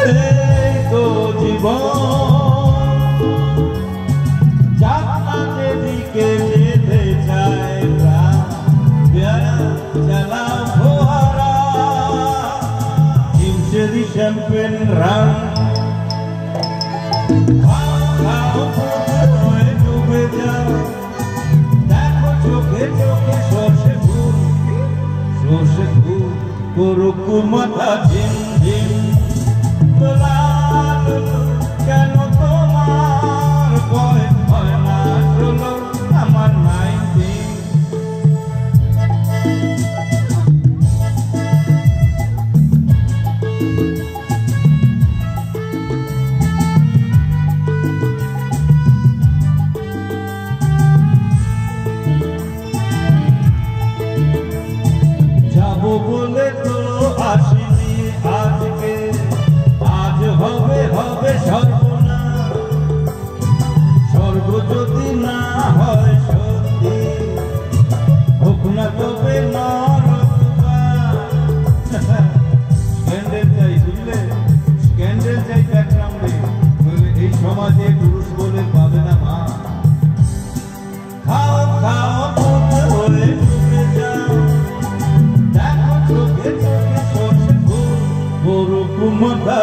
এই তো জীবন যাত্রা যেদিকে যেতে চায় চালাও ফোয়ারা হিমসেরি শ্যাম্পেন রান ডুবে যাও দেখো চোখে চোখে সর্ষে ফুল করুক মাথা ঝিম ঝিম কেন তোমার ভয় হয় না চলো আমার নাই যাবো বলে তো আসিনি আজকে আজ হবে হবে সর্বনাশ স্বর্গ যদি না হয় সত্যি হোক না তবে স্ক্যান্ডেল চাই বুঝলে স্ক্যান্ডেল চাই ব্যাকগ্রাউন্ডে এই সমাজে পুরুষ বলে পাবে না মা খাও খাও হলে ডুবে যাও দেখো চোখে চোখে সর্ষে ফুল করুক মাথা